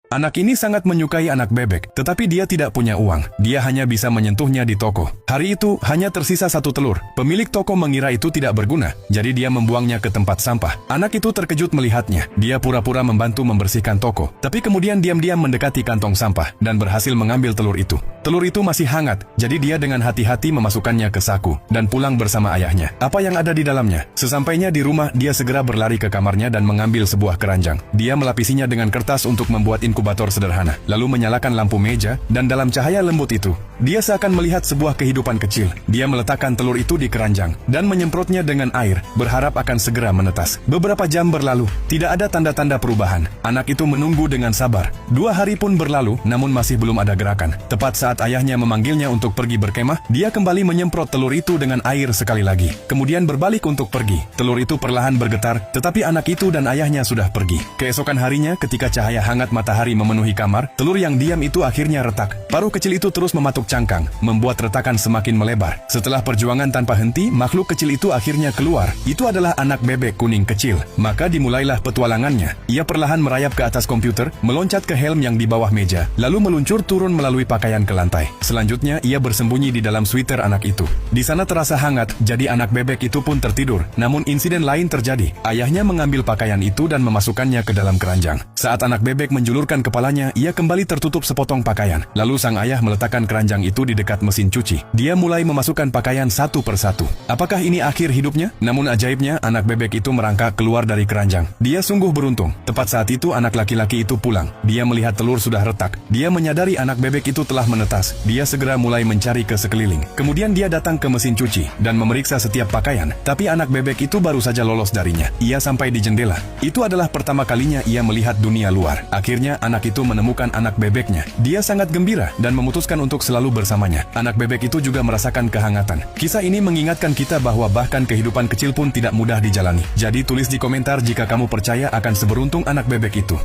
Anak ini sangat menyukai anak bebek, tetapi dia tidak punya uang. Dia hanya bisa menyentuhnya di toko. Hari itu hanya tersisa satu telur. Pemilik toko mengira itu tidak berguna, jadi dia membuangnya ke tempat sampah. Anak itu terkejut melihatnya. Dia pura-pura membantu membersihkan toko, tapi kemudian diam-diam mendekati kantong sampah dan berhasil mengambil telur itu. Telur itu masih hangat, jadi dia dengan hati-hati memasukkannya ke saku dan pulang bersama ayahnya. Apa yang ada di dalamnya? Sesampainya di rumah, dia segera berlari ke kamarnya dan mengambil sebuah keranjang. Dia melapisinya dengan kertas untuk membuat inkubator sederhana, lalu menyalakan lampu meja, dan dalam cahaya lembut itu, dia seakan melihat sebuah kehidupan kecil. Dia meletakkan telur itu di keranjang dan menyemprotnya dengan air, berharap akan segera menetas. Beberapa jam berlalu, tidak ada tanda-tanda perubahan. Anak itu menunggu dengan sabar. 2 hari pun berlalu, namun masih belum ada gerakan. Tepat saat ayahnya memanggilnya untuk pergi berkemah, dia kembali menyemprot telur itu dengan air sekali lagi. Kemudian berbalik untuk pergi. Telur itu perlahan bergetar, tetapi anak itu dan ayahnya sudah pergi. Keesokan harinya, ketika cahaya hangat matahari memenuhi kamar, telur yang diam itu akhirnya retak. Paruh kecil itu terus mematuk cangkang, membuat retakan semakin melebar. Setelah perjuangan tanpa henti, makhluk kecil itu akhirnya keluar. Itu adalah anak bebek kuning kecil. Maka dimulailah petualangannya. Ia perlahan merayap ke atas komputer, meloncat ke helm yang di bawah meja, lalu meluncur turun melalui pakaian ke lantai. Selanjutnya, ia bersembunyi di dalam sweater anak itu. Di sana terasa hangat, jadi anak bebek itu pun tertidur. Namun insiden lain terjadi. Ayahnya mengambil pakaian itu dan memasukkannya ke dalam keranjang. Saat anak bebek menjulurkan kepalanya, ia kembali tertutup sepotong pakaian. Lalu sang ayah meletakkan keranjang itu di dekat mesin cuci. Dia mulai memasukkan pakaian satu persatu. Apakah ini akhir hidupnya? Namun ajaibnya, anak bebek itu merangkak keluar dari keranjang. Dia sungguh beruntung. Tepat saat itu anak laki-laki itu pulang. Dia melihat telur sudah retak. Dia menyadari anak bebek itu telah menetas. Dia segera mulai mencari ke sekeliling. Kemudian dia datang ke mesin cuci dan memeriksa setiap pakaian. Tapi anak bebek itu baru saja lolos darinya. Ia sampai di jendela. Itu adalah pertama kalinya ia melihat dunia luar. Akhirnya anak itu menemukan anak bebeknya. Dia sangat gembira dan memutuskan untuk selalu bersamanya. Anak bebek itu juga merasakan kehangatan. Kisah ini mengingatkan kita bahwa bahkan kehidupan kecil pun tidak mudah dijalani. Jadi tulis di komentar jika kamu percaya akan seberuntung anak bebek itu.